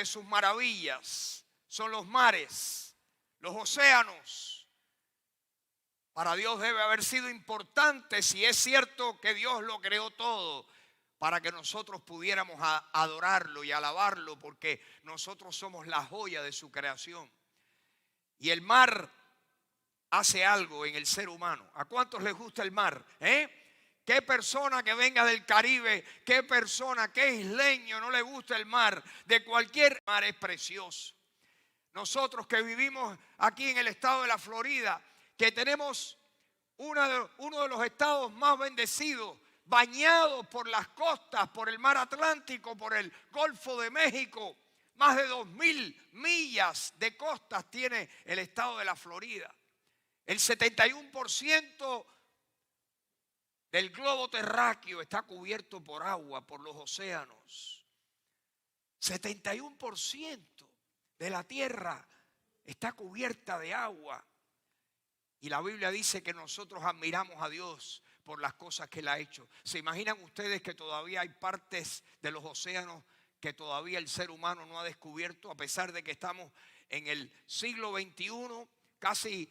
de sus maravillas son los mares, los océanos. Para Dios debe haber sido importante, si es cierto que Dios lo creó todo, para que nosotros pudiéramos adorarlo y alabarlo, porque nosotros somos la joya de su creación. Y el mar hace algo en el ser humano. ¿A cuántos les gusta el mar? ¿Qué persona que venga del Caribe, qué persona, qué isleño no le gusta el mar? De cualquier mar es precioso. Nosotros que vivimos aquí en el estado de la Florida, que tenemos uno de los estados más bendecidos, bañados por las costas, por el mar Atlántico, por el Golfo de México. Más de 2.000 millas de costas tiene el estado de la Florida. El 71% del globo terráqueo está cubierto por agua, por los océanos. 71% de la tierra está cubierta de agua. Y la Biblia dice que nosotros admiramos a Dios por las cosas que Él ha hecho. ¿Se imaginan ustedes que todavía hay partes de los océanos que todavía el ser humano no ha descubierto? A pesar de que estamos en el siglo XXI, casi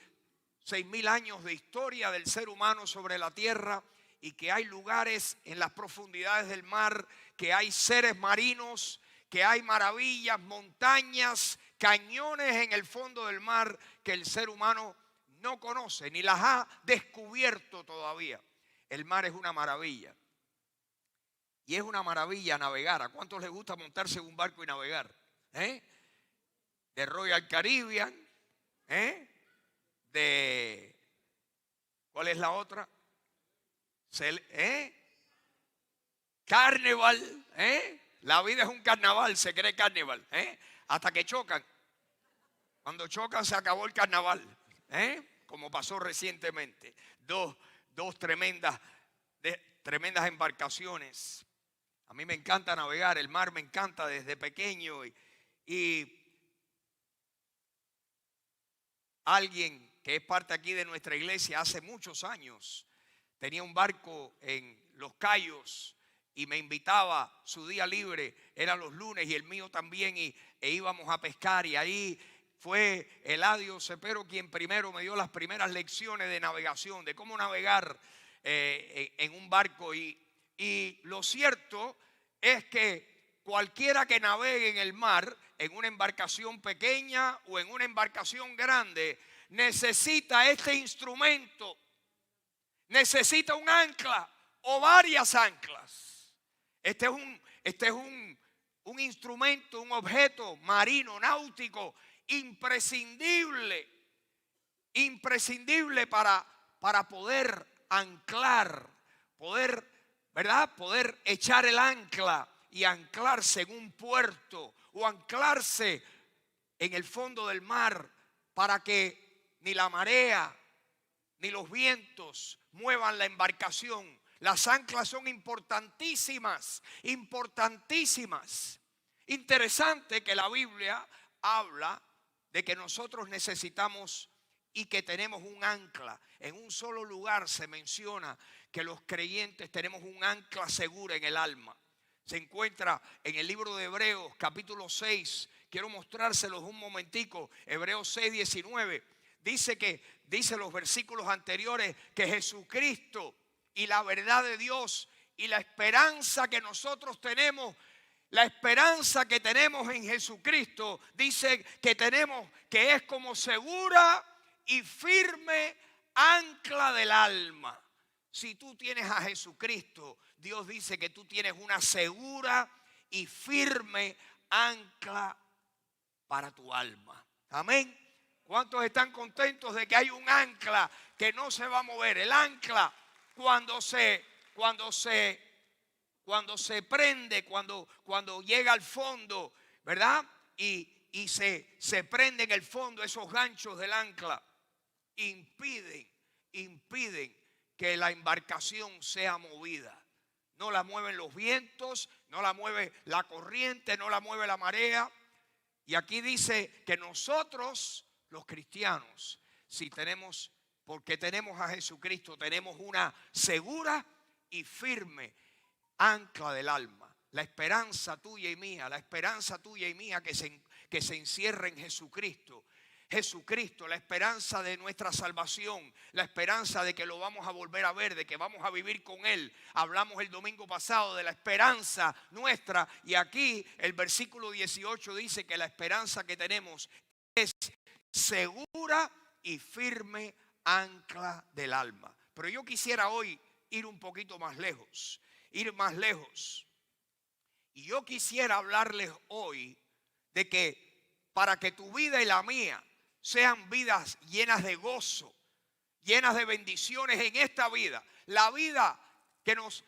6.000 años de historia del ser humano sobre la tierra, y que hay lugares en las profundidades del mar, que hay seres marinos, que hay maravillas, montañas, cañones en el fondo del mar que el ser humano no conoce ni las ha descubierto todavía. El mar es una maravilla. Y es una maravilla navegar. ¿A cuántos les gusta montarse en un barco y navegar? De Royal Caribbean, ¿cuál es la otra? Carnival, La vida es un carnaval, se cree carnaval, hasta que chocan. Cuando chocan se acabó el carnaval, como pasó recientemente. Dos tremendas embarcaciones. A mí me encanta navegar, el mar me encanta desde pequeño. Y alguien que es parte aquí de nuestra iglesia hace muchos años tenía un barco en Los Cayos y me invitaba, su día libre eran los lunes y el mío también, e íbamos a pescar. Y ahí fue Eladio Cepero quien primero me dio las primeras lecciones de navegación, de cómo navegar en un barco. Y lo cierto es que cualquiera que navegue en el mar, en una embarcación pequeña o en una embarcación grande, necesita este instrumento. Necesita un ancla o varias anclas. Este es un instrumento, un objeto marino, náutico, imprescindible para poder anclar, poder echar el ancla y anclarse en un puerto o anclarse en el fondo del mar, para que ni la marea ni los vientos muevan la embarcación. Las anclas son importantísimas. Interesante que la Biblia habla de que nosotros necesitamos y que tenemos un ancla. En un solo lugar se menciona que los creyentes tenemos un ancla segura en el alma. Se encuentra en el libro de Hebreos, capítulo 6. Quiero mostrárselos un momentico. Hebreos 6, 19. Dice los versículos anteriores que Jesucristo y la verdad de Dios y la esperanza que nosotros tenemos, la esperanza que tenemos en Jesucristo, dice que es como segura y firme ancla del alma. Si tú tienes a Jesucristo, Dios dice que tú tienes una segura y firme ancla para tu alma. Amén. ¿Cuántos están contentos de que hay un ancla que no se va a mover? El ancla cuando se prende, cuando llega al fondo, ¿verdad? Y se prende en el fondo, esos ganchos del ancla impiden que la embarcación sea movida. No la mueven los vientos, no la mueve la corriente, no la mueve la marea. Y aquí dice que nosotros, los cristianos, porque tenemos a Jesucristo, tenemos una segura y firme ancla del alma. la esperanza tuya y mía, la esperanza tuya y mía que se encierra en Jesucristo. Jesucristo, la esperanza de nuestra salvación, la esperanza de que lo vamos a volver a ver, de que vamos a vivir con Él. Hablamos el domingo pasado de la esperanza nuestra y aquí el versículo 18 dice que la esperanza que tenemos es segura y firme ancla del alma. Pero yo quisiera hoy ir un poquito más lejos, ir más lejos. Y yo quisiera hablarles hoy de que para que tu vida y la mía sean vidas llenas de gozo, llenas de bendiciones en esta vida, la vida que nos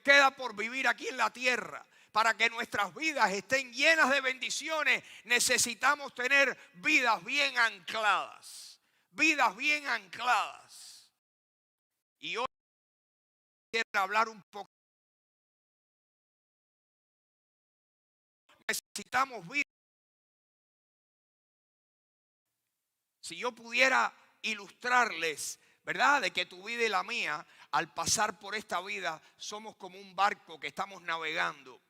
queda por vivir aquí en la tierra, para que nuestras vidas estén llenas de bendiciones, necesitamos tener vidas bien ancladas, vidas bien ancladas. Y hoy quiero hablar un poco. Necesitamos vidas. Si yo pudiera ilustrarles, ¿verdad? De que tu vida y la mía, al pasar por esta vida, somos como un barco que estamos navegando,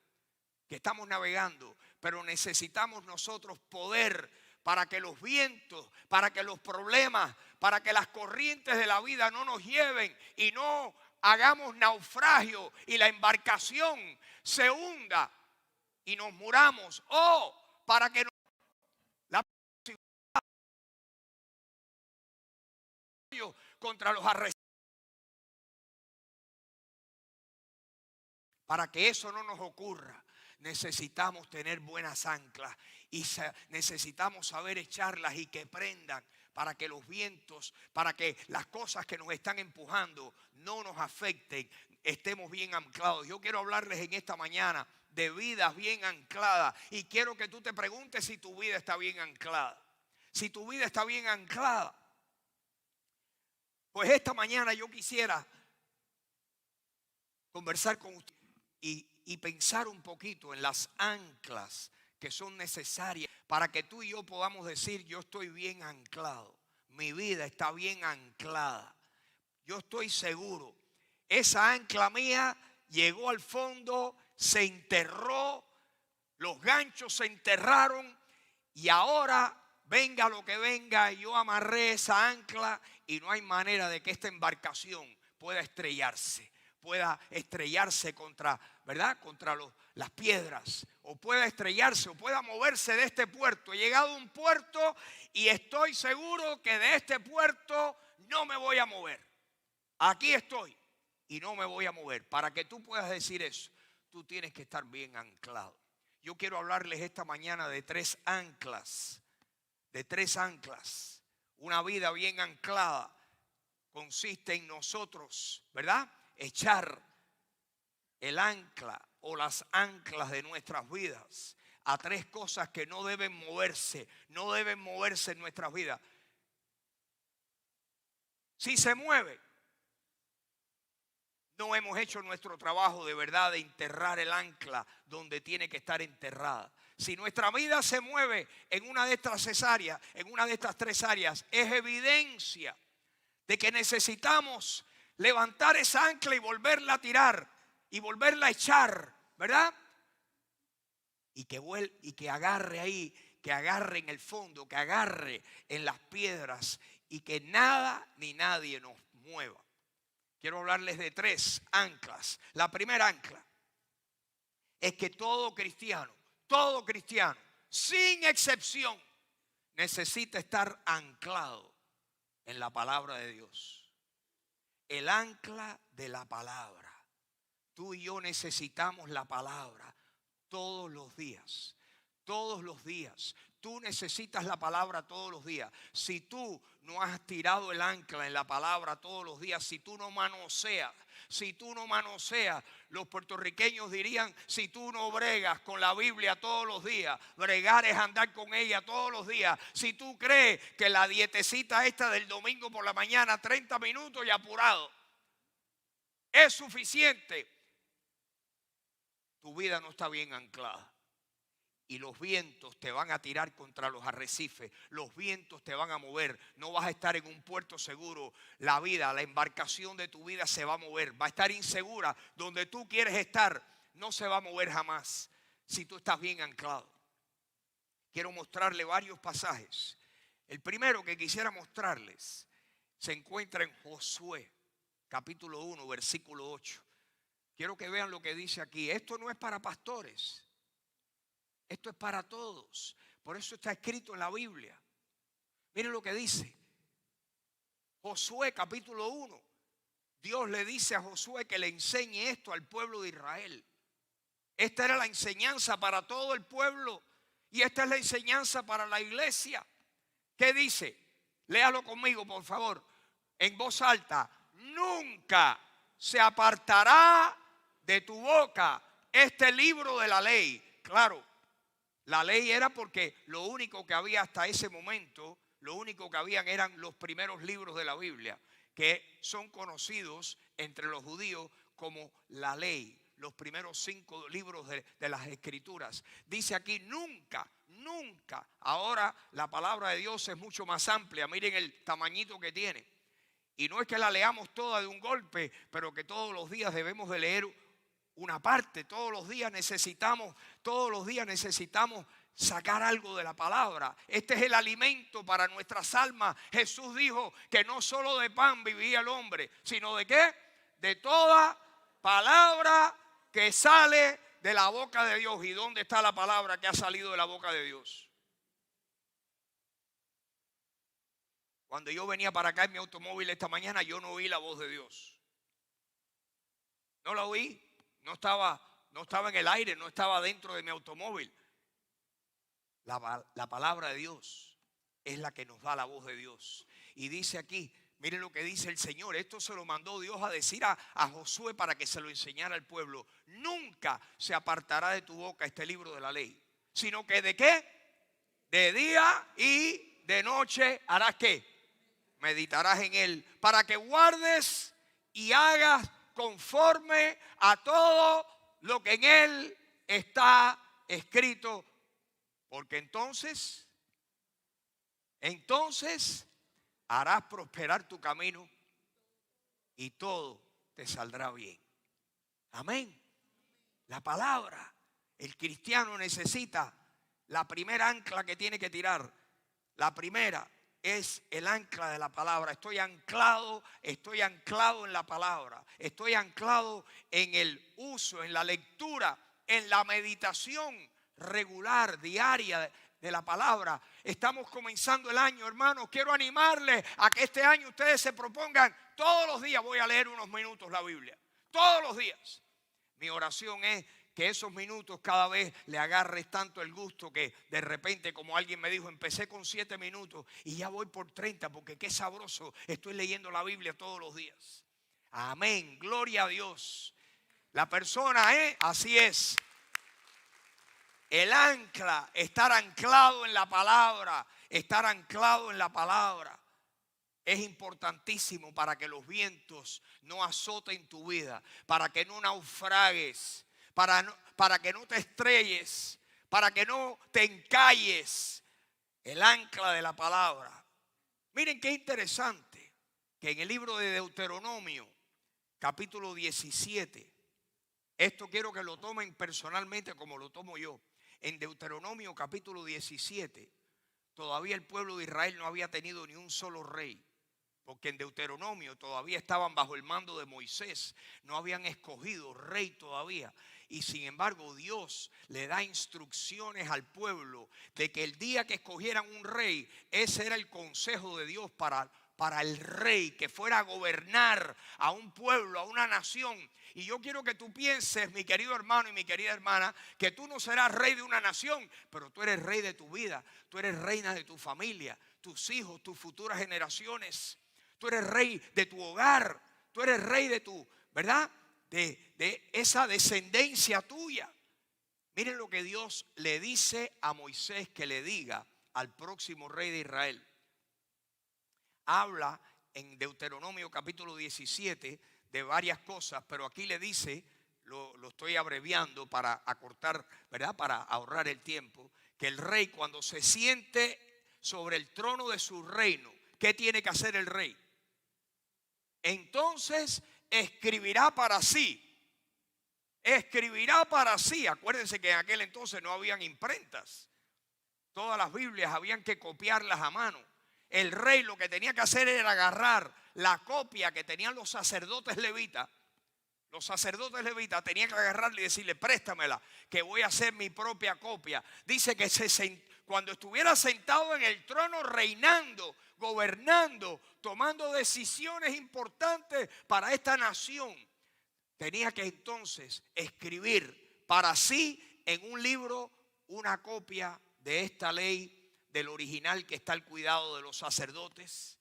pero necesitamos nosotros poder para que los vientos, para que los problemas, para que las corrientes de la vida no nos lleven y no hagamos naufragio y la embarcación se hunda y nos muramos, o para que contra los arrestamientos. Para que eso no nos ocurra, necesitamos tener buenas anclas y necesitamos saber echarlas y que prendan para que los vientos, para que las cosas que nos están empujando no nos afecten, estemos bien anclados. Yo quiero hablarles en esta mañana de vidas bien ancladas y quiero que tú te preguntes si tu vida está bien anclada. Si tu vida está bien anclada. Pues esta mañana yo quisiera conversar con usted y pensar un poquito en las anclas que son necesarias para que tú y yo podamos decir: yo estoy bien anclado, mi vida está bien anclada, yo estoy seguro. Esa ancla mía llegó al fondo, se enterró, los ganchos se enterraron y ahora venga lo que venga, yo amarré esa ancla y no hay manera de que esta embarcación pueda estrellarse contra, ¿verdad? Contra las piedras, o pueda estrellarse o pueda moverse de este puerto. He llegado a un puerto y estoy seguro que de este puerto no me voy a mover. Aquí estoy y no me voy a mover. Para que tú puedas decir eso, tú tienes que estar bien anclado. Yo quiero hablarles esta mañana de tres anclas. Una vida bien anclada consiste en nosotros, ¿verdad? Echar el ancla o las anclas de nuestras vidas a tres cosas que no deben moverse en nuestras vidas. Si se mueve, no hemos hecho nuestro trabajo de verdad de enterrar el ancla donde tiene que estar enterrada. Si nuestra vida se mueve en una de estas áreas, en una de estas tres áreas, es evidencia de que necesitamos levantar esa ancla y volverla a tirar y volverla a echar, ¿verdad? Y que agarre ahí, que agarre en el fondo, que agarre en las piedras y que nada ni nadie nos mueva. Quiero hablarles de tres anclas. La primera ancla es que todo cristiano, sin excepción, necesita estar anclado en la palabra de Dios. El ancla de la palabra. Tú y yo necesitamos la palabra todos los días. Todos los días. Tú necesitas la palabra todos los días. Si tú no has tirado el ancla en la palabra todos los días, si tú no manoseas, los puertorriqueños dirían: si tú no bregas con la Biblia todos los días, bregar es andar con ella todos los días. Si tú crees que la dietecita esta del domingo por la mañana, 30 minutos y apurado, es suficiente, tu vida no está bien anclada. Y los vientos te van a tirar contra los arrecifes. Los vientos te van a mover. No vas a estar en un puerto seguro. La embarcación de tu vida se va a mover. Va a estar insegura. Donde tú quieres estar, no se va a mover jamás si tú estás bien anclado. Quiero mostrarle varios pasajes. El primero que quisiera mostrarles se encuentra en Josué, capítulo 1, versículo 8. Quiero que vean lo que dice aquí. Esto no es para pastores. Esto es para todos. Por eso está escrito en la Biblia. Miren lo que dice. Josué, capítulo 1. Dios le dice a Josué que le enseñe esto al pueblo de Israel. Esta era la enseñanza para todo el pueblo. Y esta es la enseñanza para la iglesia. ¿Qué dice? Léalo conmigo, por favor, en voz alta. Nunca se apartará de tu boca este libro de la ley. Claro, la ley era porque lo único que había hasta ese momento, lo único que habían eran los primeros libros de la Biblia, que son conocidos entre los judíos como la ley. Los primeros 5 libros de las Escrituras. Dice aquí nunca, nunca. Ahora la palabra de Dios es mucho más amplia. Miren el tamañito que tiene. Y no es que la leamos toda de un golpe, pero que todos los días debemos de leer una parte. Todos los días necesitamos sacar algo de la palabra. Este es el alimento para nuestras almas. Jesús dijo que no solo de pan vivía el hombre, sino de ¿qué? De toda palabra que sale de la boca de Dios. ¿Y dónde está la palabra que ha salido de la boca de Dios? Cuando yo venía para acá en mi automóvil esta mañana, yo no oí la voz de Dios. No la oí. No estaba en el aire, no estaba dentro de mi automóvil. La palabra de Dios es la que nos da la voz de Dios. Y dice aquí, miren lo que dice el Señor. Esto se lo mandó Dios a decir a Josué para que se lo enseñara al pueblo. Nunca se apartará de tu boca este libro de la ley, sino que ¿de qué? De día y de noche harás ¿qué? Meditarás en él, para que guardes y hagas conforme a todo lo que en él está escrito. Porque entonces harás prosperar tu camino y todo te saldrá bien. Amén. La palabra. El cristiano necesita la primera ancla que tiene que tirar. La primera es el ancla de la palabra. Estoy anclado en la palabra. Estoy anclado en el uso, en la lectura, en la meditación regular, diaria de la palabra. Estamos comenzando el año, hermanos. Quiero animarles a que este año ustedes se propongan, todos los días voy a leer unos minutos la Biblia. Todos los días. Mi oración es que esos minutos cada vez le agarres tanto el gusto que de repente, como alguien me dijo, empecé con 7 minutos y ya voy por 30 porque qué sabroso, estoy leyendo la Biblia todos los días. Amén, gloria a Dios. La persona, así es. El ancla, estar anclado en la palabra, es importantísimo para que los vientos no azoten tu vida, para que no naufragues, para que no te estrelles, para que no te encalles. El ancla de la palabra. Miren qué interesante que en el libro de Deuteronomio, capítulo 17, esto quiero que lo tomen personalmente como lo tomo yo. En Deuteronomio capítulo 17, todavía el pueblo de Israel no había tenido ni un solo rey. Porque en Deuteronomio todavía estaban bajo el mando de Moisés. No habían escogido rey todavía. Y sin embargo Dios le da instrucciones al pueblo de que el día que escogieran un rey, ese era el consejo de Dios para el rey que fuera a gobernar a un pueblo, a una nación. Y yo quiero que tú pienses, mi querido hermano y mi querida hermana, que tú no serás rey de una nación, pero tú eres rey de tu vida, tú eres reina de tu familia, tus hijos, tus futuras generaciones. Tú eres rey de tu hogar, tú eres rey de tu, ¿verdad? De esa descendencia tuya. Miren lo que Dios le dice a Moisés que le diga al próximo rey de Israel. Habla en Deuteronomio capítulo 17 de varias cosas, pero aquí le dice, lo estoy abreviando para acortar, ¿verdad? Para ahorrar el tiempo, que el rey cuando se siente sobre el trono de su reino, ¿qué tiene que hacer el rey? Entonces escribirá para sí escribirá para sí. Acuérdense que en aquel entonces no habían imprentas. Todas las Biblias habían que copiarlas a mano. El rey lo que tenía que hacer era agarrar la copia que tenían los sacerdotes levitas. Los sacerdotes levitas tenían que agarrarle y decirle: préstamela, que voy a hacer mi propia copia. Dice que cuando estuviera sentado en el trono, reinando, gobernando, tomando decisiones importantes para esta nación, tenía que entonces escribir para sí en un libro una copia de esta ley, del original que está al cuidado de los sacerdotes.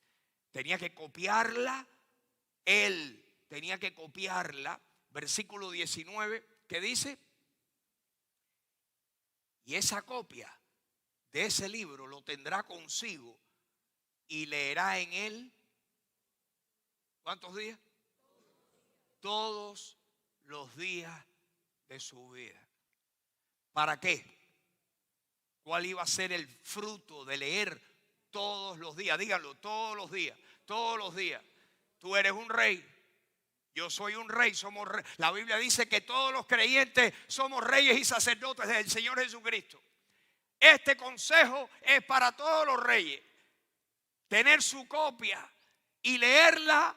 Tenía que copiarla. Él tenía que copiarla. Versículo 19, ¿qué dice? Y esa copia de ese libro lo tendrá consigo y leerá en él, ¿cuántos días? Todos los días de su vida. ¿Para qué? ¿Cuál iba a ser el fruto de leer todos los días? Díganlo, todos los días, todos los días. Tú eres un rey. Yo soy un rey, somos rey. La Biblia dice que todos los creyentes somos reyes y sacerdotes del Señor Jesucristo. Este consejo es para todos los reyes. Tener su copia y leerla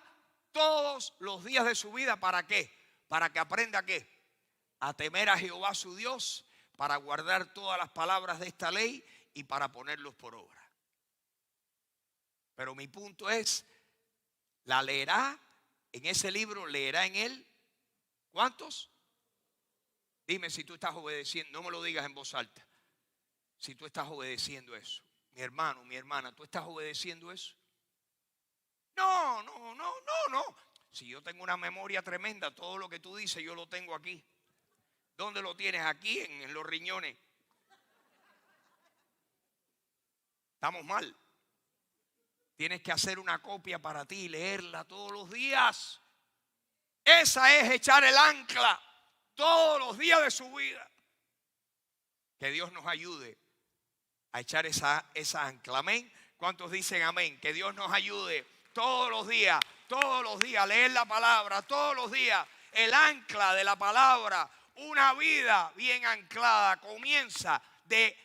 todos los días de su vida. ¿Para qué? Para que aprenda ¿qué? A temer a Jehová su Dios, para guardar todas las palabras de esta ley y para ponerlos por obra. Pero mi punto es, la leerá. En ese libro leerá en él, ¿cuántos? Dime si tú estás obedeciendo, no me lo digas en voz alta. Si tú estás obedeciendo eso. Mi hermano, mi hermana, ¿tú estás obedeciendo eso? No. Si yo tengo una memoria tremenda, todo lo que tú dices yo lo tengo aquí. ¿Dónde lo tienes? Aquí en los riñones. Estamos mal. Tienes que hacer una copia para ti y leerla todos los días. Esa es echar el ancla todos los días de su vida. Que Dios nos ayude a echar esa ancla. Amén. ¿Cuántos dicen amén? Que Dios nos ayude todos los días a leer la palabra, todos los días. El ancla de la palabra, una vida bien anclada, comienza de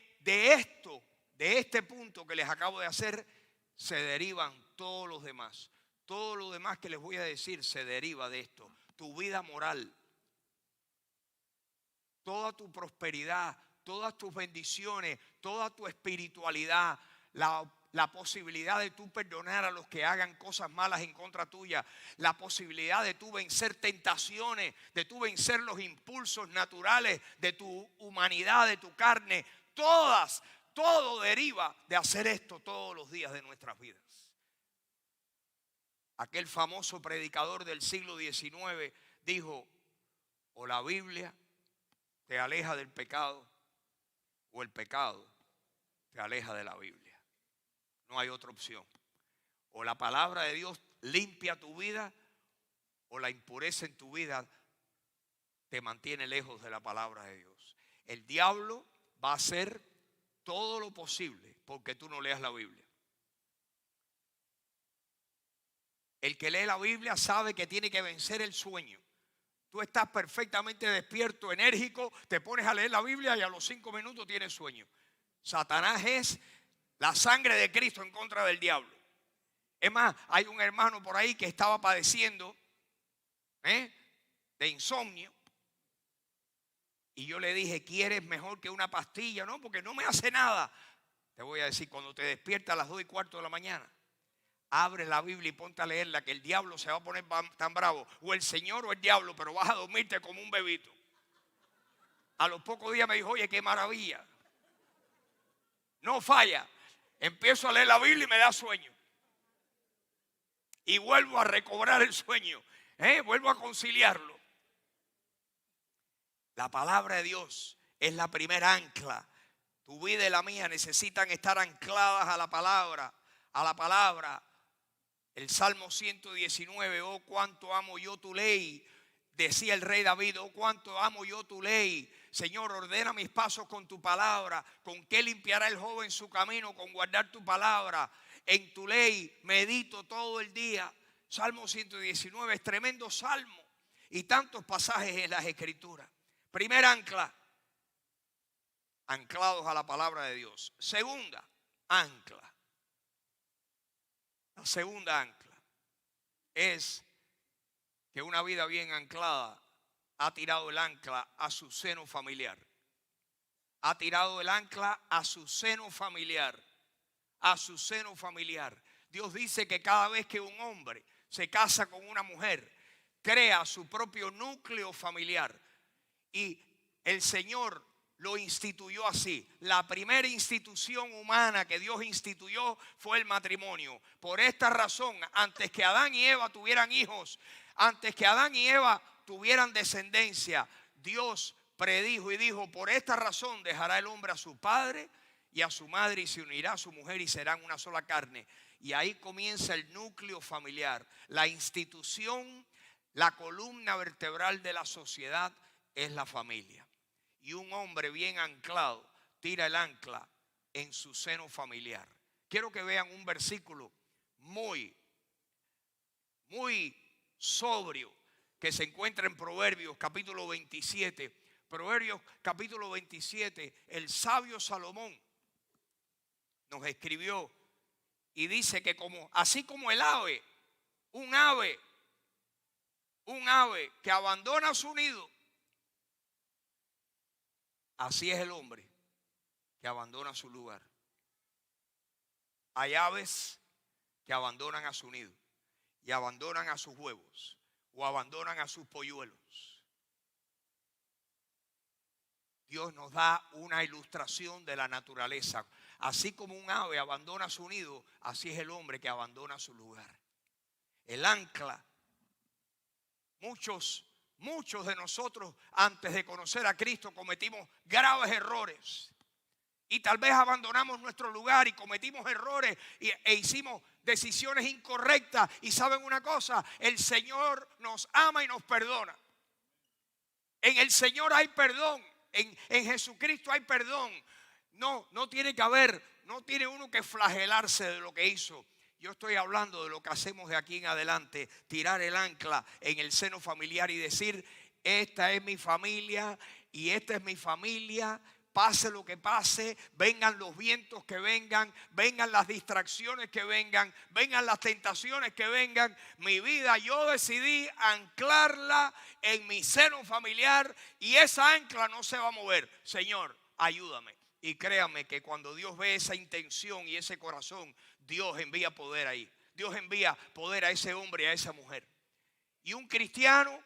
este punto que les acabo de hacer. Se derivan todos los demás. Todo lo demás que les voy a decir se deriva de esto. Tu vida moral, toda tu prosperidad, todas tus bendiciones, toda tu espiritualidad, la posibilidad de tú perdonar a los que hagan cosas malas en contra tuya, la posibilidad de tú vencer tentaciones, de tú vencer los impulsos naturales de tu humanidad, de tu carne, todo deriva de hacer esto todos los días de nuestras vidas. Aquel famoso predicador del siglo XIX dijo: o la Biblia te aleja del pecado, o el pecado te aleja de la Biblia. No hay otra opción. O la palabra de Dios limpia tu vida, o la impureza en tu vida te mantiene lejos de la palabra de Dios. El diablo va a hacer todo lo posible porque tú no leas la Biblia. El que lee la Biblia sabe que tiene que vencer el sueño. Tú estás perfectamente despierto, enérgico, te pones a leer la Biblia y a los 5 minutos tienes sueño. Satanás es la sangre de Cristo en contra del diablo. Es más, hay un hermano por ahí que estaba padeciendo de insomnio. Y yo le dije: ¿quieres mejor que una pastilla? No, porque no me hace nada. Te voy a decir, cuando te despiertas a las 2:15 de la mañana, abre la Biblia y ponte a leerla, que el diablo se va a poner tan bravo. O el Señor o el diablo, pero vas a dormirte como un bebito. A los pocos días me dijo: oye, qué maravilla. No falla. Empiezo a leer la Biblia y me da sueño. Y vuelvo a recobrar el sueño. Vuelvo a conciliarlo. La palabra de Dios es la primera ancla. Tu vida y la mía necesitan estar ancladas a la palabra. A la palabra. El Salmo 119, oh cuánto amo yo tu ley. Decía el rey David: oh cuánto amo yo tu ley. Señor, ordena mis pasos con tu palabra. ¿Con qué limpiará el joven su camino? Con guardar tu palabra. En tu ley medito todo el día. Salmo 119 es tremendo salmo. Y tantos pasajes en las Escrituras. Primer ancla, anclados a la palabra de Dios. Segunda ancla. La segunda ancla es que una vida bien anclada ha tirado el ancla a su seno familiar. Ha tirado el ancla a su seno familiar. A su seno familiar. Dios dice que cada vez que un hombre se casa con una mujer, crea su propio núcleo familiar. Y el Señor lo instituyó así. La primera institución humana que Dios instituyó fue el matrimonio. Por esta razón, antes que Adán y Eva tuvieran hijos, antes que Adán y Eva tuvieran descendencia, Dios predijo y dijo: por esta razón dejará el hombre a su padre y a su madre y se unirá a su mujer y serán una sola carne. Y ahí comienza el núcleo familiar. La institución, la columna vertebral de la sociedad es la familia. Y un hombre bien anclado tira el ancla en su seno familiar. Quiero que vean un versículo muy sobrio que se encuentra en Proverbios capítulo 27. Proverbios capítulo 27, el sabio Salomón nos escribió y dice que así como el ave, un ave que abandona su nido, así es el hombre que abandona su lugar. Hay aves que abandonan a su nido y abandonan a sus huevos o abandonan a sus polluelos. Dios nos da una ilustración de la naturaleza. Así como un ave abandona su nido, así es el hombre que abandona su lugar. El ancla. Muchos de nosotros antes de conocer a Cristo cometimos graves errores. Y tal vez abandonamos nuestro lugar y cometimos errores e hicimos decisiones incorrectas. Y ¿saben una cosa? El Señor nos ama y nos perdona. En el Señor hay perdón. En Jesucristo hay perdón. No tiene uno que flagelarse de lo que hizo. Yo estoy hablando de lo que hacemos de aquí en adelante. Tirar el ancla en el seno familiar y decir: esta es mi familia y esta es mi familia. Pase lo que pase, vengan los vientos que vengan, vengan las distracciones que vengan, vengan las tentaciones que vengan. Mi vida yo decidí anclarla en mi seno familiar y esa ancla no se va a mover. Señor, ayúdame. Y créame que cuando Dios ve esa intención y ese corazón, Dios envía poder ahí. Dios envía poder a ese hombre y a esa mujer. Y un cristiano,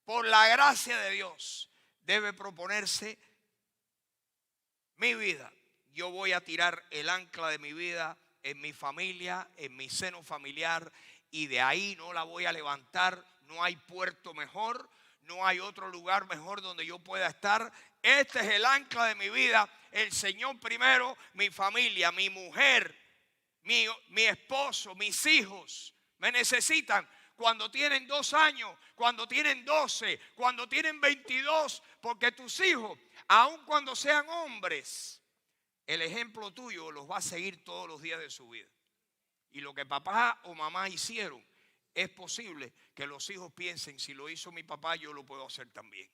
por la gracia de Dios, debe proponerse: mi vida, yo voy a tirar el ancla de mi vida en mi familia, en mi seno familiar, y de ahí no la voy a levantar. No hay puerto mejor, no hay otro lugar mejor donde yo pueda estar. Este es el ancla de mi vida. El Señor primero, mi familia, mi mujer, mi esposo, mis hijos me necesitan. Cuando tienen 2 años, cuando tienen 12, cuando tienen 22, porque tus hijos, aun cuando sean hombres, el ejemplo tuyo los va a seguir todos los días de su vida. Y lo que papá o mamá hicieron, es posible que los hijos piensen: si lo hizo mi papá, yo lo puedo hacer también.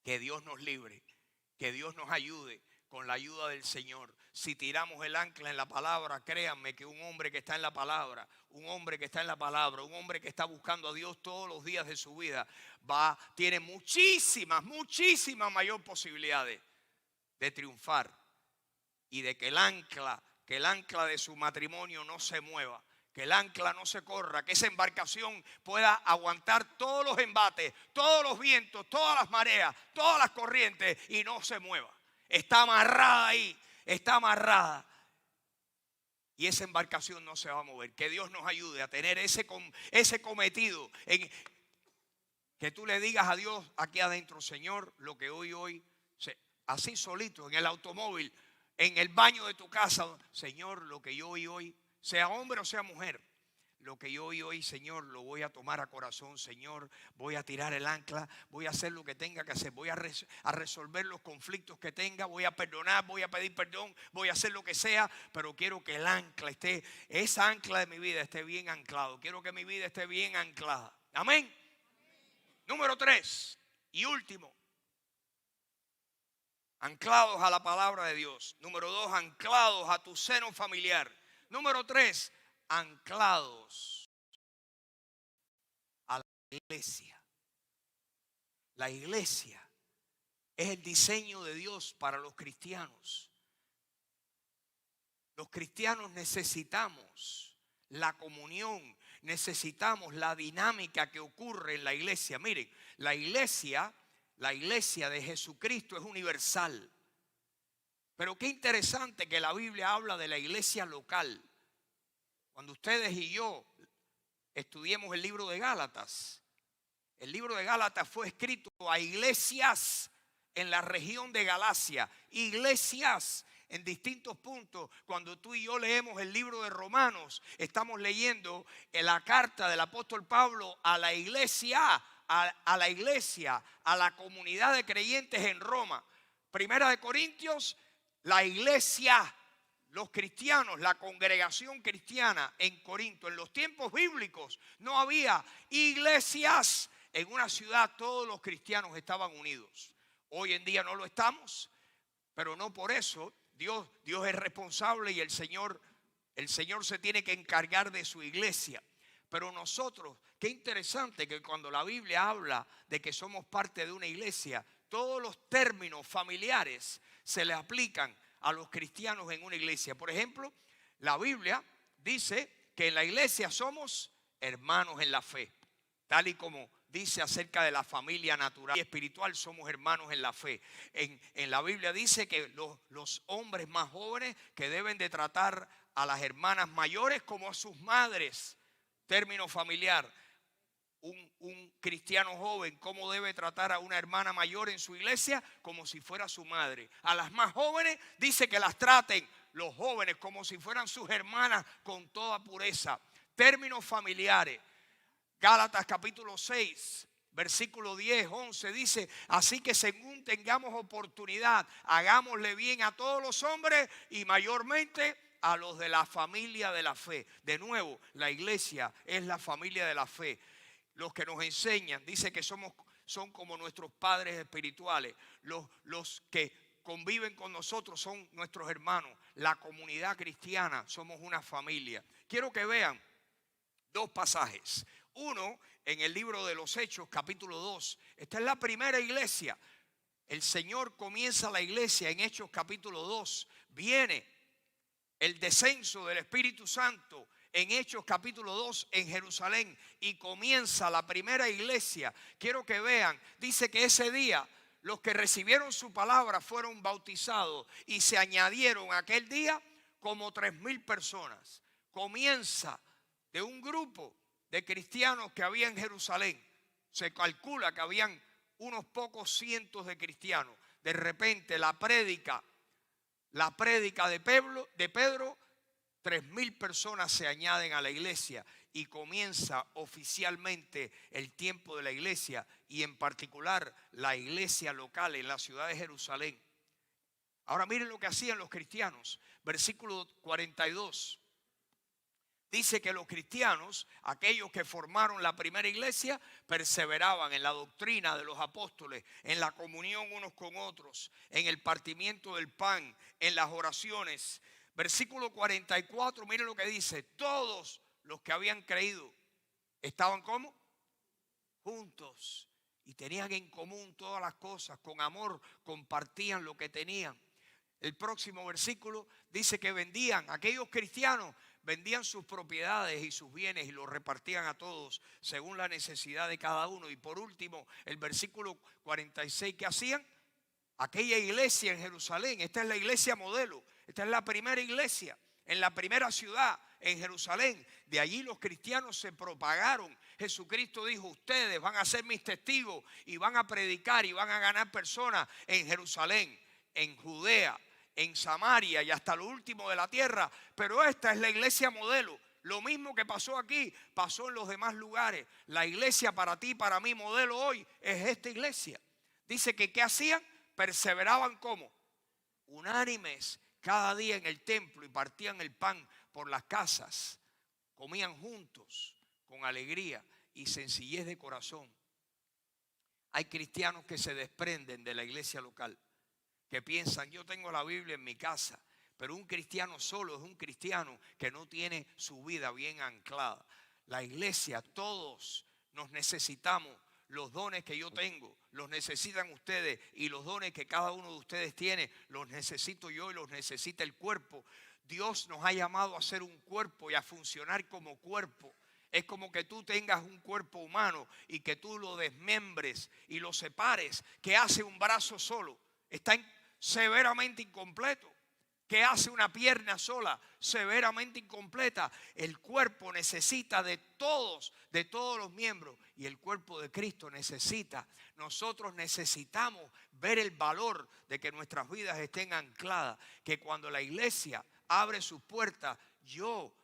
Que Dios nos libre, que Dios nos ayude. Con la ayuda del Señor, si tiramos el ancla en la palabra, créanme que un hombre que está en la palabra, un hombre que está buscando a Dios todos los días de su vida, tiene muchísimas mayor posibilidades de triunfar y de que el ancla de su matrimonio no se mueva, que el ancla no se corra, que esa embarcación pueda aguantar todos los embates, todos los vientos, todas las mareas, todas las corrientes y no se mueva. Está amarrada ahí, está amarrada. Y esa embarcación no se va a mover. Que Dios nos ayude a tener ese cometido. Que tú le digas a Dios aquí adentro: Señor, lo que hoy, así solito, en el automóvil, en el baño de tu casa, Señor, lo que yo hoy, sea hombre o sea mujer, lo que yo hoy, Señor, lo voy a tomar a corazón. Señor, voy a tirar el ancla, voy a hacer lo que tenga que hacer, voy a resolver los conflictos que tenga, voy a perdonar, voy a pedir perdón, voy a hacer lo que sea, pero quiero que el ancla esa ancla de mi vida esté bien anclado. Quiero que mi vida esté bien anclada. Amén. Número 3, Y último, anclados a la palabra de Dios. Número 2, anclados a tu seno familiar. Número 3, anclados a la iglesia. La iglesia es el diseño de Dios para los cristianos. Los cristianos necesitamos la comunión, necesitamos la dinámica que ocurre en la iglesia. Miren, la iglesia de Jesucristo es universal. Pero qué interesante que la Biblia habla de la iglesia local. Cuando ustedes y yo estudiemos el libro de Gálatas, el libro de Gálatas fue escrito a iglesias en la región de Galacia, iglesias en distintos puntos. Cuando tú y yo leemos el libro de Romanos, estamos leyendo la carta del apóstol Pablo a la iglesia, a la comunidad de creyentes en Roma. Primera de Corintios, la iglesia, los cristianos, la congregación cristiana en Corinto. En los tiempos bíblicos no había iglesias en una ciudad, todos los cristianos estaban unidos. Hoy en día no lo estamos, pero no por eso Dios es responsable y el Señor se tiene que encargar de su iglesia. Pero nosotros, qué interesante que cuando la Biblia habla de que somos parte de una iglesia, todos los términos familiares se le aplican a los cristianos en una iglesia. Por ejemplo, la Biblia dice que en la iglesia somos hermanos en la fe, tal y como dice acerca de la familia natural y espiritual, somos hermanos en la fe. En la Biblia dice que los hombres más jóvenes que deben de tratar a las hermanas mayores como a sus madres. Término familiar. Un cristiano joven, ¿cómo debe tratar a una hermana mayor en su iglesia? Como si fuera su madre. A las más jóvenes dice que las traten los jóvenes como si fueran sus hermanas con toda pureza. Términos familiares. Gálatas capítulo 6, versículo 10, 11 dice: así que según tengamos oportunidad, hagámosle bien a todos los hombres y mayormente a los de la familia de la fe. De nuevo, la iglesia es la familia de la fe. Los que nos enseñan, dice que son como nuestros padres espirituales. Los que conviven con nosotros son nuestros hermanos. La comunidad cristiana, somos una familia. Quiero que vean dos pasajes. Uno, en el libro de los Hechos, capítulo 2. Esta es la primera iglesia. El Señor comienza la iglesia en Hechos capítulo 2. Viene el descenso del Espíritu Santo en Hechos capítulo 2 en Jerusalén y comienza la primera iglesia. Quiero que vean, dice que ese día los que recibieron su palabra fueron bautizados y se añadieron aquel día como 3,000 personas. Comienza de un grupo de cristianos que había en Jerusalén. Se calcula que habían unos pocos cientos de cristianos. De repente la prédica de Pedro, 3,000 personas se añaden a la iglesia y comienza oficialmente el tiempo de la iglesia y en particular la iglesia local en la ciudad de Jerusalén. Ahora miren lo que hacían los cristianos. Versículo 42. Dice que los cristianos, aquellos que formaron la primera iglesia, perseveraban en la doctrina de los apóstoles, en la comunión unos con otros, en el partimiento del pan, en las oraciones. Versículo 44, miren lo que dice: todos los que habían creído estaban ¿cómo? Juntos y tenían en común todas las cosas, con amor compartían lo que tenían. El próximo versículo dice que vendían, aquellos cristianos vendían sus propiedades y sus bienes y los repartían a todos según la necesidad de cada uno. Y por último, el versículo 46, ¿qué hacían? Aquella iglesia en Jerusalén, esta es la iglesia modelo, esta es la primera iglesia en la primera ciudad, en Jerusalén. De allí los cristianos se propagaron. Jesucristo dijo: ustedes van a ser mis testigos y van a predicar y van a ganar personas en Jerusalén, en Judea, en Samaria y hasta lo último de la tierra. Pero esta es la iglesia modelo. Lo mismo que pasó aquí, pasó en los demás lugares. La iglesia para ti, para mí, modelo hoy, es esta iglesia. Dice que ¿qué hacían? Perseveraban como unánimes cada día en el templo y partían el pan por las casas. Comían juntos con alegría y sencillez de corazón, Hay cristianos que se desprenden de la iglesia local, que piensan, yo tengo la Biblia en mi casa, pero un cristiano solo es un cristiano que no tiene su vida bien anclada. La iglesia, todos nos necesitamos. Los dones que yo tengo, los necesitan ustedes, y los dones que cada uno de ustedes tiene, los necesito yo y los necesita el cuerpo. Dios nos ha llamado a ser un cuerpo y a funcionar como cuerpo. Es como que tú tengas un cuerpo humano y que tú lo desmembres y lo separes. ¿Qué hace un brazo solo? Está severamente incompleto. ¿Qué hace una pierna sola? Severamente incompleta. El cuerpo necesita de todos los miembros. Y el cuerpo de Cristo nosotros necesitamos ver el valor de que nuestras vidas estén ancladas. Que cuando la iglesia abre sus puertas, yo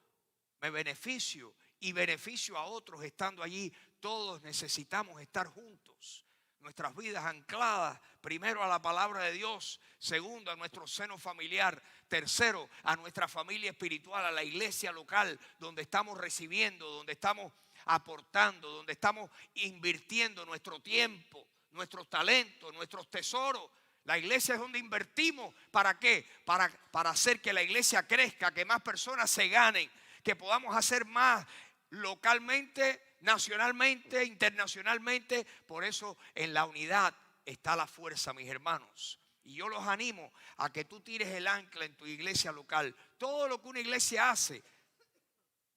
me beneficio y beneficio a otros estando allí. Todos necesitamos estar juntos. Nuestras vidas ancladas, primero a la palabra de Dios, segundo a nuestro seno familiar, tercero a nuestra familia espiritual, a la iglesia local donde estamos recibiendo, donde estamos aportando, donde estamos invirtiendo nuestro tiempo, nuestros talentos, nuestros tesoros. La iglesia es donde invertimos. ¿Para qué? Para hacer que la iglesia crezca, que más personas se ganen, que podamos hacer más localmente, nacionalmente, internacionalmente. Por eso en la unidad está la fuerza, mis hermanos. Y yo los animo a que tú tires el ancla en tu iglesia local. Todo lo que una iglesia hace,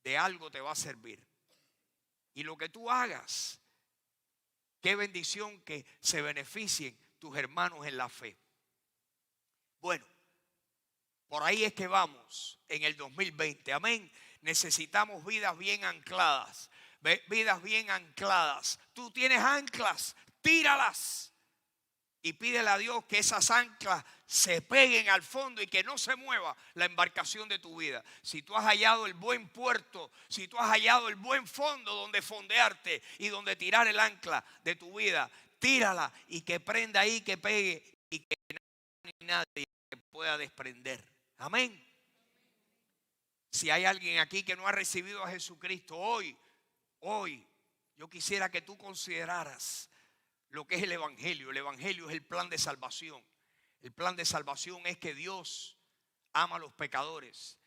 de algo te va a servir. Y lo que tú hagas, qué bendición que se beneficien tus hermanos en la fe. Bueno, por ahí es que vamos en el 2020. Amén. Necesitamos vidas bien ancladas. Vidas bien ancladas. Tú tienes anclas, tíralas. Y pídele a Dios que esas anclas se peguen al fondo y que no se mueva la embarcación de tu vida. Si tú has hallado el buen puerto, si tú has hallado el buen fondo donde fondearte y donde tirar el ancla de tu vida, tírala y que prenda ahí, que pegue y que nadie pueda desprender. Amén. Si hay alguien aquí que no ha recibido a Jesucristo hoy, yo quisiera que tú consideraras lo que es el Evangelio. El Evangelio es el plan de salvación. El plan de salvación es que Dios ama a los pecadores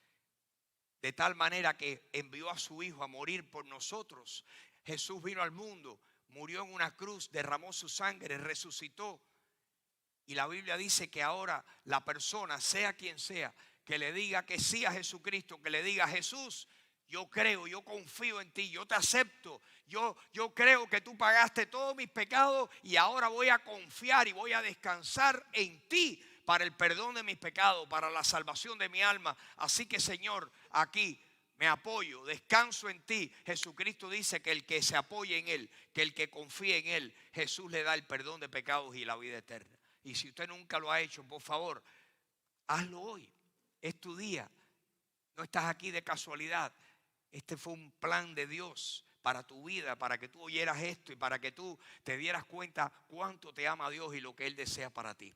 de tal manera que envió a su Hijo a morir por nosotros. Jesús vino al mundo, murió en una cruz, derramó su sangre, resucitó. Y la Biblia dice que ahora la persona, sea quien sea, que le diga que sí a Jesucristo, que le diga: Jesús, yo creo, yo confío en ti, yo te acepto, yo creo que tú pagaste todos mis pecados y ahora voy a confiar y voy a descansar en ti para el perdón de mis pecados, para la salvación de mi alma. Así que, Señor, aquí me apoyo, descanso en ti. Jesucristo dice que el que se apoye en Él, que el que confíe en Él, Jesús le da el perdón de pecados y la vida eterna. Y si usted nunca lo ha hecho, por favor, hazlo hoy. Es tu día. No estás aquí de casualidad. Este fue un plan de Dios para tu vida, para que tú oyeras esto y para que tú te dieras cuenta cuánto te ama Dios y lo que Él desea para ti.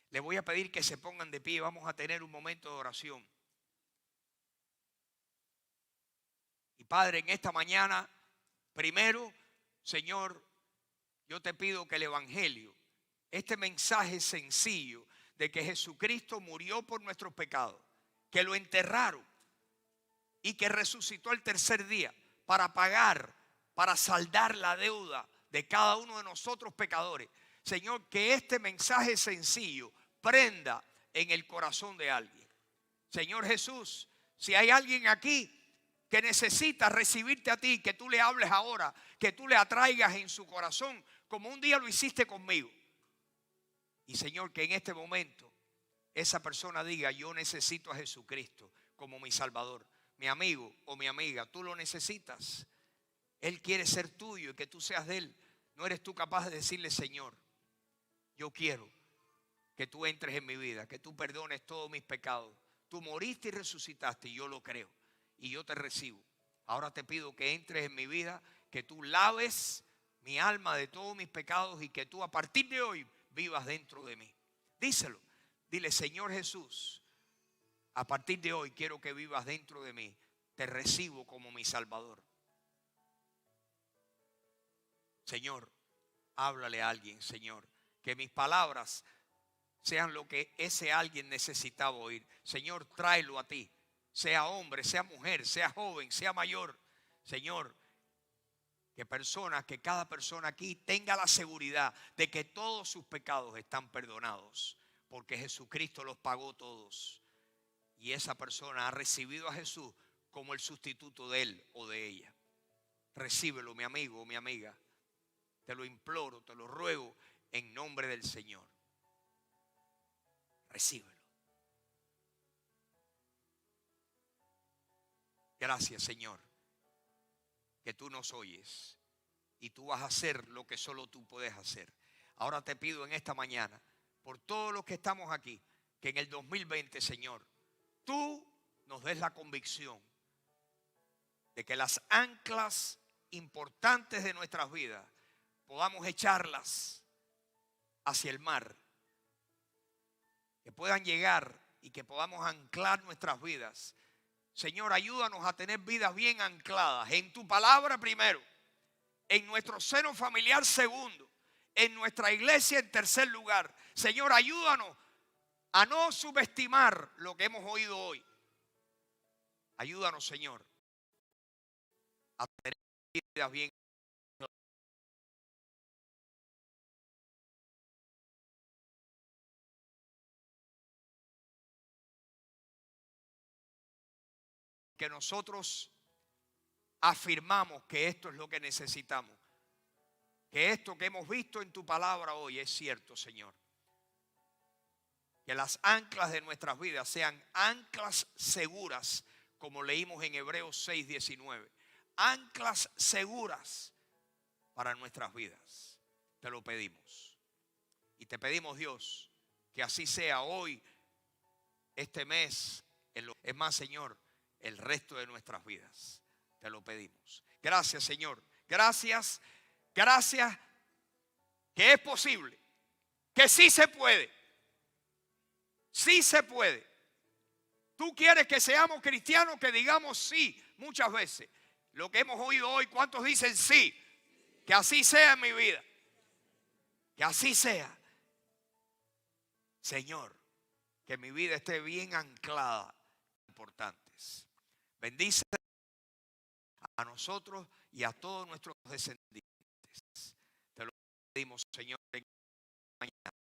Les voy a pedir que se pongan de pie. Vamos a tener un momento de oración. Y Padre, en esta mañana, primero, Señor, yo te pido que el Evangelio, este mensaje sencillo de que Jesucristo murió por nuestros pecados, que lo enterraron y que resucitó el tercer día para pagar, para saldar la deuda de cada uno de nosotros pecadores. Señor, que este mensaje sencillo prenda en el corazón de alguien. Señor Jesús, si hay alguien aquí que necesita recibirte a ti, que tú le hables ahora, que tú le atraigas en su corazón, como un día lo hiciste conmigo. Y Señor, que en este momento esa persona diga: yo necesito a Jesucristo como mi Salvador. Mi amigo o mi amiga, tú lo necesitas. Él quiere ser tuyo y que tú seas de Él. No eres tú capaz de decirle: Señor, yo quiero que tú entres en mi vida, que tú perdones todos mis pecados. Tú moriste y resucitaste y yo lo creo y yo te recibo. Ahora te pido que entres en mi vida, que tú laves mi alma de todos mis pecados y que tú a partir de hoy vivas dentro de mí. Díselo. Dile: Señor Jesús, a partir de hoy quiero que vivas dentro de mí. Te recibo como mi Salvador. Señor, Háblale a alguien, Señor. Que mis palabras sean lo que ese alguien necesitaba oír. Señor, tráelo a ti. Sea hombre, sea mujer, sea joven, sea mayor. Señor, que cada persona aquí tenga la seguridad de que todos sus pecados están perdonados, porque Jesucristo los pagó todos. Y esa persona ha recibido a Jesús como el sustituto de él o de ella. Recíbelo, mi amigo o mi amiga. Te lo imploro, te lo ruego en nombre del Señor. Recíbelo. Gracias, Señor, que tú nos oyes y tú vas a hacer lo que solo tú puedes hacer. Ahora te pido en esta mañana, por todos los que estamos aquí, que en el 2020, Señor, tú nos des la convicción de que las anclas importantes de nuestras vidas podamos echarlas hacia el mar, que puedan llegar y que podamos anclar nuestras vidas. Señor, ayúdanos a tener vidas bien ancladas en tu palabra primero, en nuestro seno familiar segundo, en nuestra iglesia en tercer lugar. Señor, ayúdanos a no subestimar lo que hemos oído hoy. Ayúdanos, Señor, a tener vidas bien ancladas. Que nosotros afirmamos que esto es lo que necesitamos. Que esto que hemos visto en tu palabra hoy es cierto, Señor. Que las anclas de nuestras vidas sean anclas seguras, como leímos en Hebreos 6:19. Anclas seguras para nuestras vidas. Te lo pedimos. Y te pedimos, Dios, que así sea hoy, este mes. Es más, Señor, el resto de nuestras vidas. Te lo pedimos. Gracias, Señor. Gracias. Gracias que es posible. Que sí se puede. Sí se puede. Tú quieres que seamos cristianos, que digamos sí muchas veces. Lo que hemos oído hoy, ¿cuántos dicen sí? Que así sea en mi vida. Que así sea. Señor, que mi vida esté bien anclada. Importantes. Bendice a nosotros y a todos nuestros descendientes. Te lo pedimos, Señor, en mañana.